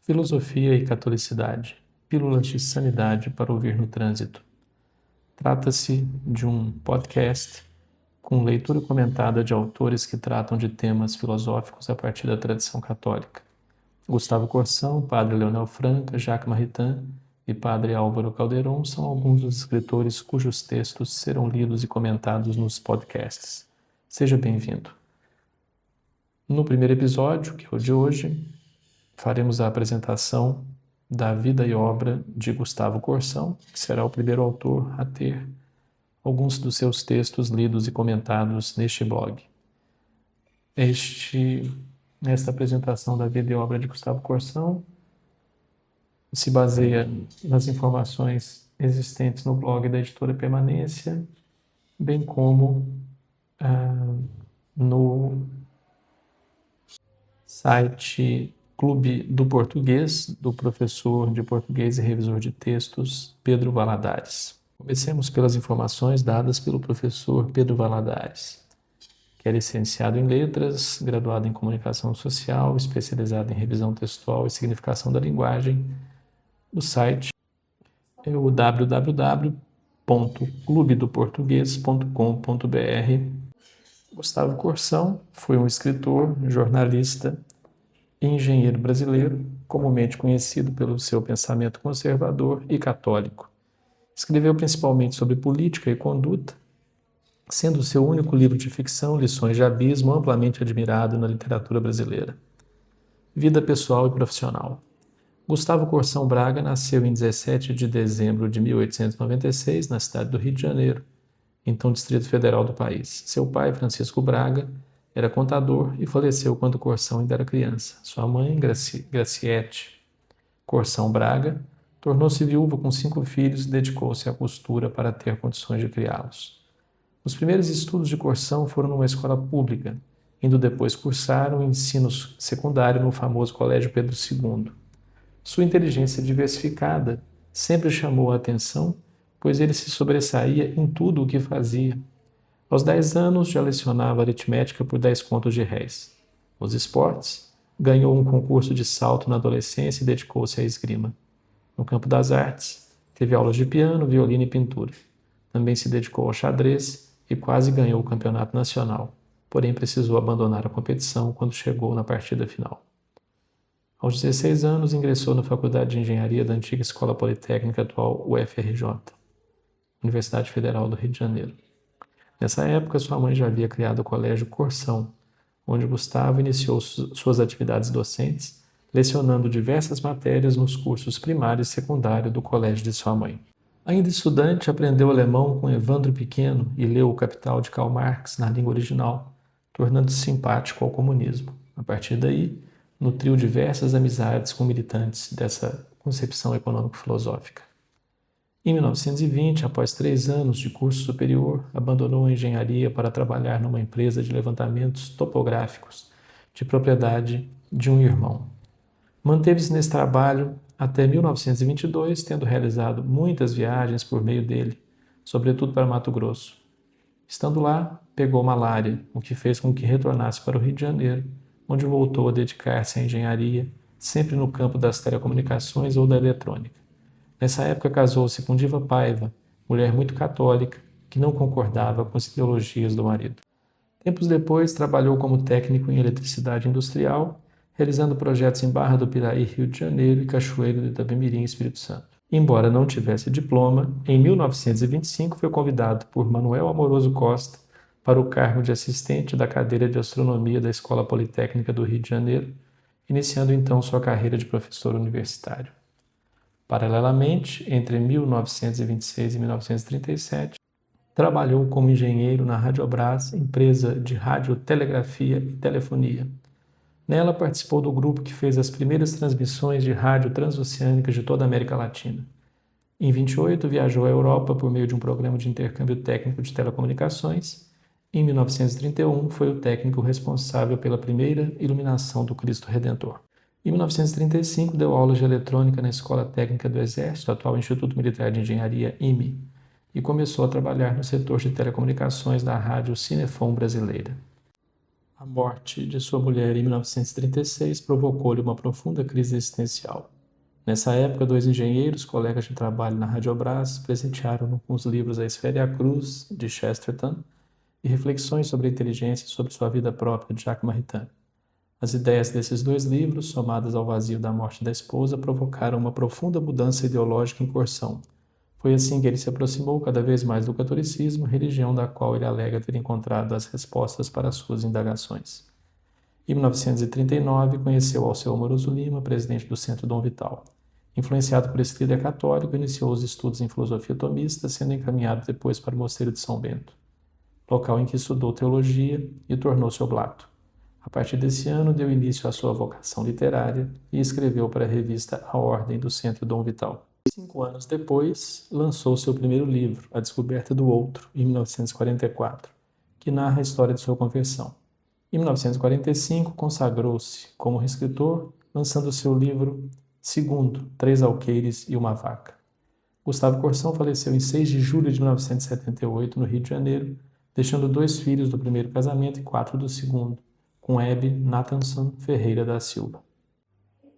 Filosofia e Catolicidade. Pílulas de sanidade para ouvir no trânsito. Trata-se de um podcast com leitura comentada de autores que tratam de temas filosóficos a partir da tradição católica. Gustavo Corsão, Padre Leonel Franca, Jacques Maritain e Padre Álvaro Calderon são alguns dos escritores cujos textos serão lidos e comentados nos podcasts. Seja bem-vindo. No primeiro episódio, que é o de hoje, faremos a apresentação da vida e obra de Gustavo Corsão, que será o primeiro autor a ter alguns dos seus textos lidos e comentados neste blog. Esta apresentação da vida e obra de Gustavo Corsão se baseia nas informações existentes no blog da Editora Permanência, bem como no site Clube do Português, do professor de português e revisor de textos, Pedro Valadares. Comecemos pelas informações dadas pelo professor Pedro Valadares, que é licenciado em Letras, graduado em Comunicação Social, especializado em Revisão Textual e Significação da Linguagem. O site é o www.clubedoportugues.com.br. Gustavo Corsão foi um escritor, jornalista e engenheiro brasileiro, comumente conhecido pelo seu pensamento conservador e católico. Escreveu principalmente sobre política e conduta, sendo seu único livro de ficção, Lições de Abismo, amplamente admirado na literatura brasileira. Vida pessoal e profissional. Gustavo Corsão Braga nasceu em 17 de dezembro de 1896, na cidade do Rio de Janeiro, então Distrito Federal do país. Seu pai, Francisco Braga, era contador e faleceu quando Corsão ainda era criança. Sua mãe, Graciete Corsão Braga, tornou-se viúva com 5 filhos e dedicou-se à costura para ter condições de criá-los. Os primeiros estudos de Corsão foram numa escola pública, indo depois cursar o ensino secundário no famoso Colégio Pedro II. Sua inteligência diversificada sempre chamou a atenção, pois ele se sobressaía em tudo o que fazia. Aos 10 anos já lecionava aritmética por 10 contos de réis. Nos esportes, ganhou um concurso de salto na adolescência e dedicou-se à esgrima. No campo das artes, teve aulas de piano, violino e pintura. Também se dedicou ao xadrez e quase ganhou o campeonato nacional, porém precisou abandonar a competição quando chegou na partida final. Aos 16 anos, ingressou na Faculdade de Engenharia da antiga Escola Politécnica, atual UFRJ, Universidade Federal do Rio de Janeiro. Nessa época, sua mãe já havia criado o Colégio Corsão, onde Gustavo iniciou suas atividades docentes, lecionando diversas matérias nos cursos primário e secundário do colégio de sua mãe. Ainda estudante, aprendeu alemão com Evandro Pequeno e leu O Capital de Karl Marx na língua original, tornando-se simpático ao comunismo. A partir daí, nutriu diversas amizades com militantes dessa concepção econômico-filosófica. Em 1920, após 3 anos de curso superior, abandonou a engenharia para trabalhar numa empresa de levantamentos topográficos de propriedade de um irmão. Manteve-se nesse trabalho até 1922, tendo realizado muitas viagens por meio dele, sobretudo para Mato Grosso. Estando lá, pegou malária, o que fez com que retornasse para o Rio de Janeiro, onde voltou a dedicar-se à engenharia, sempre no campo das telecomunicações ou da eletrônica. Nessa época casou-se com Diva Paiva, mulher muito católica, que não concordava com as ideologias do marido. Tempos depois, trabalhou como técnico em eletricidade industrial, realizando projetos em Barra do Piraí, Rio de Janeiro e Cachoeiro de Itapemirim, Espírito Santo. Embora não tivesse diploma, em 1925 foi convidado por Manuel Amoroso Costa para o cargo de assistente da cadeira de astronomia da Escola Politécnica do Rio de Janeiro, iniciando então sua carreira de professor universitário. Paralelamente, entre 1926 e 1937, trabalhou como engenheiro na Radiobras, empresa de radiotelegrafia e telefonia. Nela participou do grupo que fez as primeiras transmissões de rádio transoceânicas de toda a América Latina. Em 28, viajou à Europa por meio de um programa de intercâmbio técnico de telecomunicações. Em 1931, foi o técnico responsável pela primeira iluminação do Cristo Redentor. Em 1935, deu aulas de eletrônica na Escola Técnica do Exército, atual Instituto Militar de Engenharia, IME, e começou a trabalhar no setor de telecomunicações da Rádio Cinefon brasileira. A morte de sua mulher em 1936 provocou-lhe uma profunda crise existencial. Nessa época, dois engenheiros, colegas de trabalho na Radiobras, presentearam-no com os livros A Esfera e a Cruz, de Chesterton, e Reflexões sobre a Inteligência e sobre sua Vida Própria, de Jacques Maritain. As ideias desses dois livros, somadas ao vazio da morte da esposa, provocaram uma profunda mudança ideológica em Courson. Foi assim que ele se aproximou cada vez mais do catolicismo, religião da qual ele alega ter encontrado as respostas para as suas indagações. Em 1939, conheceu Alceu Moroso Lima, presidente do Centro Dom Vital. Influenciado por esse líder católico, iniciou os estudos em filosofia tomista, sendo encaminhado depois para o Mosteiro de São Bento, local em que estudou teologia e tornou-se oblato. A partir desse ano, deu início à sua vocação literária e escreveu para a revista A Ordem do Centro Dom Vital. 5 anos depois, lançou seu primeiro livro, A Descoberta do Outro, em 1944, que narra a história de sua conversão. Em 1945, consagrou-se como escritor, lançando seu livro Segundo, Três Alqueires e uma Vaca. Gustavo Courson faleceu em 6 de julho de 1978, no Rio de Janeiro, deixando 2 filhos do primeiro casamento e 4 do segundo, com Hebe Nathanson Ferreira da Silva.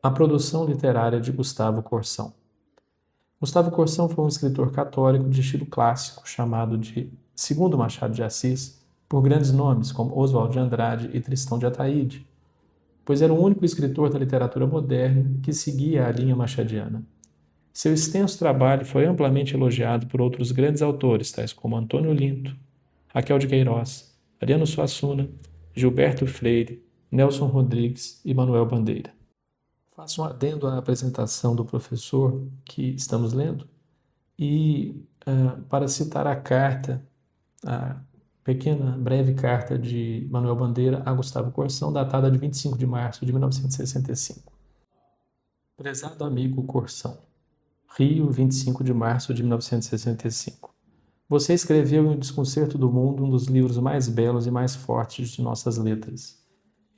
A produção literária de Gustavo Courson. Gustavo Courson foi um escritor católico de estilo clássico, chamado de Segundo Machado de Assis, por grandes nomes como Oswald de Andrade e Tristão de Ataíde, pois era o único escritor da literatura moderna que seguia a linha machadiana. Seu extenso trabalho foi amplamente elogiado por outros grandes autores, tais como Antônio Linto, Raquel de Queiroz, Ariano Suassuna, Gilberto Freire, Nelson Rodrigues e Manuel Bandeira. Faço um adendo à apresentação do professor que estamos lendo e para citar a carta, a pequena, breve carta de Manuel Bandeira a Gustavo Courson, datada de 25 de março de 1965. Prezado amigo Courson, Rio, 25 de março de 1965. Você escreveu em O Desconcerto do Mundo um dos livros mais belos e mais fortes de nossas letras.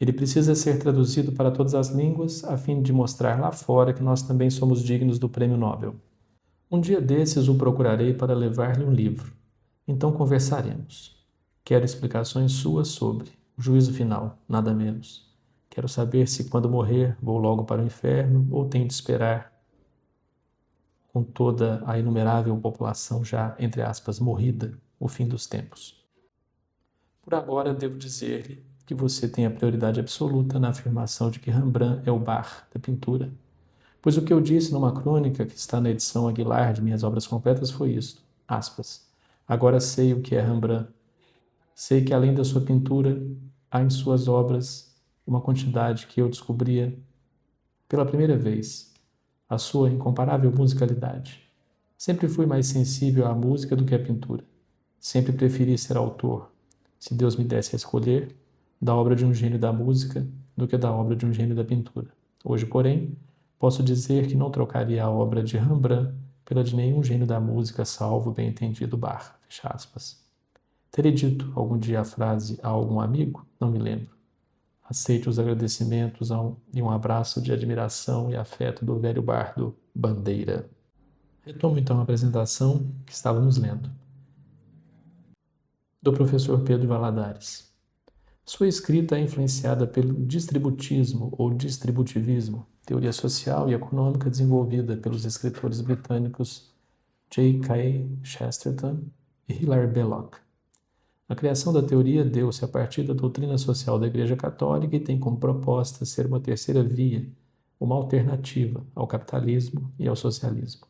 Ele precisa ser traduzido para todas as línguas, a fim de mostrar lá fora que nós também somos dignos do Prêmio Nobel. Um dia desses o procurarei para levar-lhe um livro. Então conversaremos. Quero explicações suas sobre o juízo final, nada menos. Quero saber se, quando morrer, vou logo para o inferno ou tenho de esperar, com toda a inumerável população já, entre aspas, morrida, o fim dos tempos. Por agora, devo dizer-lhe que você tem a prioridade absoluta na afirmação de que Rembrandt é o Bar da pintura, pois o que eu disse numa crônica que está na edição Aguilar de Minhas Obras Completas foi isto, aspas, agora sei o que é Rembrandt, sei que além da sua pintura, há em suas obras uma quantidade que eu descobria pela primeira vez, a sua incomparável musicalidade. Sempre fui mais sensível à música do que à pintura, sempre preferi ser autor, se Deus me desse a escolher, da obra de um gênio da música do que da obra de um gênio da pintura. Hoje, porém, posso dizer que não trocaria a obra de Rembrandt pela de nenhum gênio da música, salvo bem entendido Bach. Fecha aspas. Terei dito algum dia a frase a algum amigo? Não me lembro. Aceite os agradecimentos e um abraço de admiração e afeto do velho bardo Bandeira. Retomo então a apresentação que estávamos lendo, do professor Pedro Valadares. Sua escrita é influenciada pelo distributismo ou distributivismo, teoria social e econômica desenvolvida pelos escritores britânicos G.K. Chesterton e Hilaire Belloc. A criação da teoria deu-se a partir da doutrina social da Igreja Católica e tem como proposta ser uma terceira via, uma alternativa ao capitalismo e ao socialismo.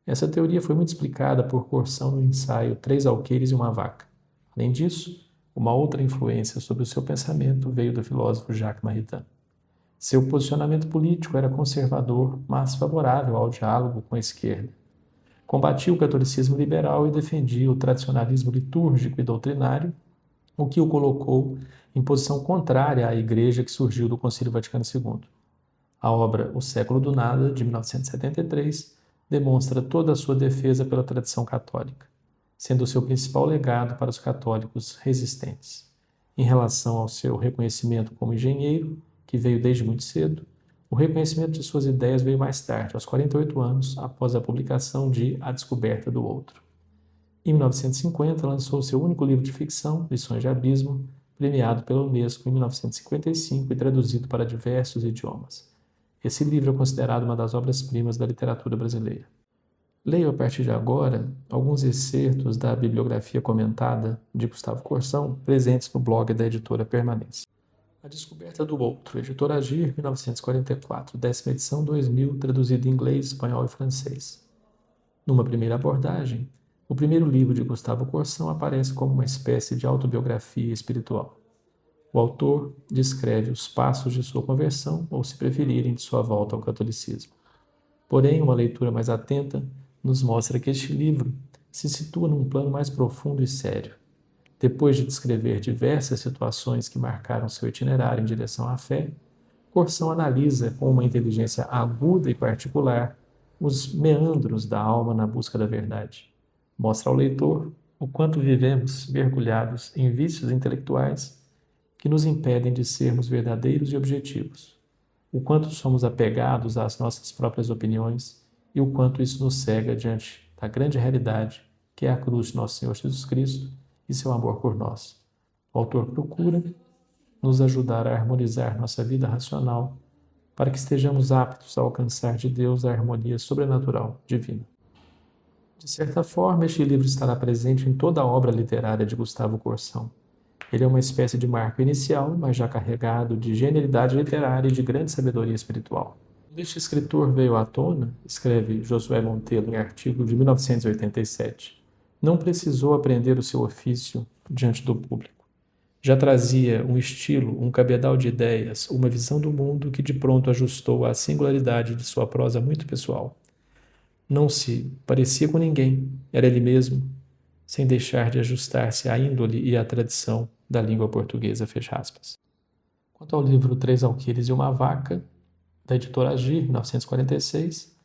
Essa teoria foi muito explicada por Courson no ensaio Três Alqueires e uma Vaca. Além disso, uma outra influência sobre o seu pensamento veio do filósofo Jacques Maritain. Seu posicionamento político era conservador, mas favorável ao diálogo com a esquerda. Combatia o catolicismo liberal e defendia o tradicionalismo litúrgico e doutrinário, o que o colocou em posição contrária à Igreja que surgiu do Concílio Vaticano II. A obra O Século do Nada, de 1973, demonstra toda a sua defesa pela tradição católica, sendo o seu principal legado para os católicos resistentes. Em relação ao seu reconhecimento como engenheiro, que veio desde muito cedo, o reconhecimento de suas ideias veio mais tarde, aos 48 anos, após a publicação de A Descoberta do Outro. Em 1950, lançou seu único livro de ficção, Lições de Abismo, premiado pela Unesco em 1955 e traduzido para diversos idiomas. Esse livro é considerado uma das obras-primas da literatura brasileira. Leio a partir de agora alguns excertos da bibliografia comentada de Gustavo Corsão, presentes no blog da editora Permanência. A Descoberta do Outro, editora Agir, 1944, 10ª edição, 2000, traduzido em inglês, espanhol e francês. Numa primeira abordagem, o primeiro livro de Gustavo Corsão aparece como uma espécie de autobiografia espiritual. O autor descreve os passos de sua conversão, ou, se preferirem, de sua volta ao catolicismo. Porém, uma leitura mais atenta nos mostra que este livro se situa num plano mais profundo e sério. Depois de descrever diversas situações que marcaram seu itinerário em direção à fé, Corsão analisa com uma inteligência aguda e particular os meandros da alma na busca da verdade. Mostra ao leitor o quanto vivemos mergulhados em vícios intelectuais que nos impedem de sermos verdadeiros e objetivos, o quanto somos apegados às nossas próprias opiniões e o quanto isso nos cega diante da grande realidade que é a cruz de nosso Senhor Jesus Cristo e seu amor por nós. O autor procura nos ajudar a harmonizar nossa vida racional para que estejamos aptos a alcançar de Deus a harmonia sobrenatural divina. De certa forma, este livro estará presente em toda a obra literária de Gustavo Corsão. Ele é uma espécie de marco inicial, mas já carregado de genialidade literária e de grande sabedoria espiritual. Quando este escritor veio à tona, escreve Josué Monteiro em artigo de 1987, não precisou aprender o seu ofício diante do público. Já trazia um estilo, um cabedal de ideias, uma visão do mundo que de pronto ajustou à singularidade de sua prosa muito pessoal. Não se parecia com ninguém, era ele mesmo, sem deixar de ajustar-se à índole e à tradição da língua portuguesa, fecha aspas. Quanto ao livro Três Alqueires e uma Vaca, da editora Agir, 1946,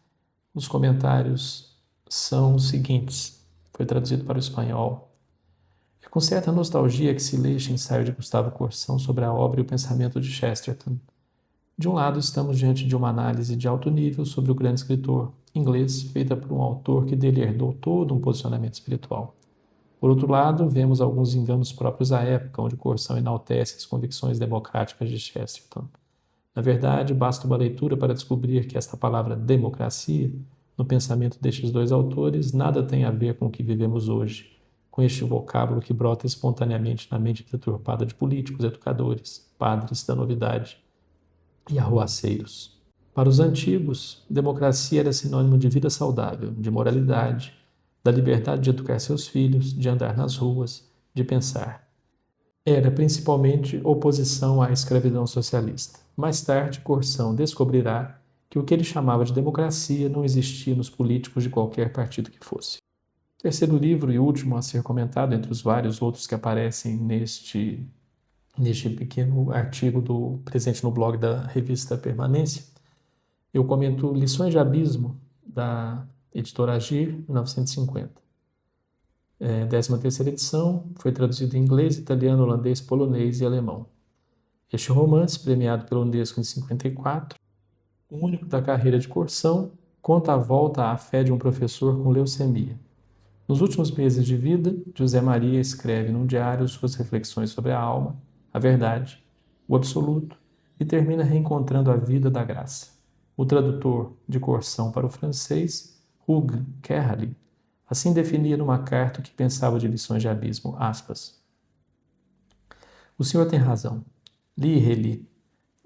os comentários são os seguintes. Foi traduzido para o espanhol. É com certa nostalgia que se lê este ensaio de Gustavo Corsão sobre a obra e o pensamento de Chesterton. De um lado, estamos diante de uma análise de alto nível sobre o grande escritor inglês, feita por um autor que dele herdou todo um posicionamento espiritual. Por outro lado, vemos alguns enganos próprios à época, onde Corsão enaltece as convicções democráticas de Chesterton. Na verdade, basta uma leitura para descobrir que esta palavra democracia, no pensamento destes dois autores, nada tem a ver com o que vivemos hoje, com este vocábulo que brota espontaneamente na mente deturpada de políticos, educadores, padres da novidade e arruaceiros. Para os antigos, democracia era sinônimo de vida saudável, de moralidade, da liberdade de educar seus filhos, de andar nas ruas, de pensar. Era principalmente oposição à escravidão socialista. Mais tarde, Corsão descobrirá que o que ele chamava de democracia não existia nos políticos de qualquer partido que fosse. Terceiro livro e último a ser comentado, entre os vários outros que aparecem neste pequeno artigo presente no blog da revista Permanência, eu comento Lições de Abismo, da editora Agir, 1950. 13ª edição, foi traduzido em inglês, italiano, holandês, polonês e alemão. Este romance, premiado pela Unesco em 54, o único da carreira de Corsão, conta a volta à fé de um professor com leucemia. Nos últimos meses de vida, José Maria escreve num diário suas reflexões sobre a alma, a verdade, o absoluto, e termina reencontrando a vida da graça. O tradutor de Corsão para o francês, Hugues Kerrali, assim definia numa carta o que pensava de Lições de Abismo, aspas. O senhor tem razão. Li e reli.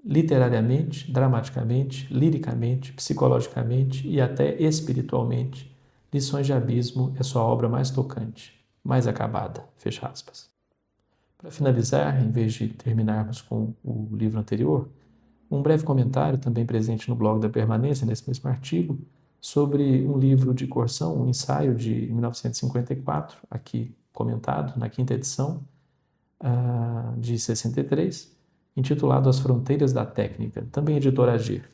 Literariamente, dramaticamente, liricamente, psicologicamente e até espiritualmente, Lições de Abismo é sua obra mais tocante, mais acabada, fecha aspas. Para finalizar, em vez de terminarmos com o livro anterior, um breve comentário, também presente no blog da Permanência, nesse mesmo artigo, sobre um livro de Corsão, um ensaio de 1954, aqui comentado, na 5ª edição, de 63, intitulado As Fronteiras da Técnica, também editora Agir.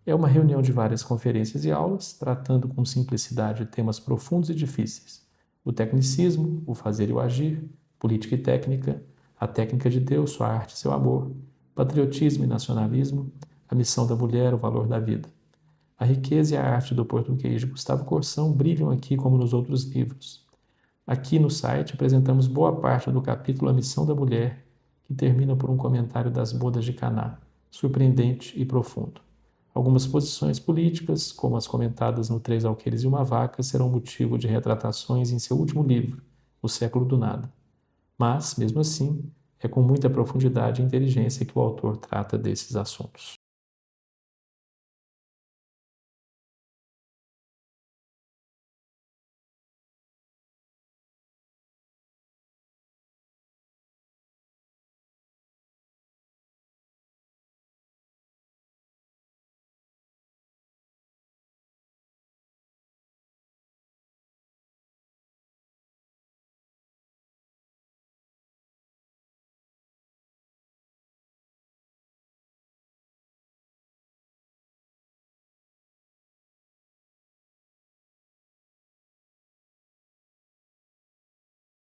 É uma reunião de várias conferências e aulas, tratando com simplicidade temas profundos e difíceis. O tecnicismo, o fazer e o agir, política e técnica, a técnica de Deus, sua arte e seu amor, patriotismo e nacionalismo, a missão da mulher, o valor da vida. A riqueza e a arte do português de Gustavo Corsão brilham aqui como nos outros livros. Aqui no site apresentamos boa parte do capítulo A Missão da Mulher, que termina por um comentário das bodas de Caná, surpreendente e profundo. Algumas posições políticas, como as comentadas no Três Alqueires e uma Vaca, serão motivo de retratações em seu último livro, O Século do Nada. Mas, mesmo assim, é com muita profundidade e inteligência que o autor trata desses assuntos.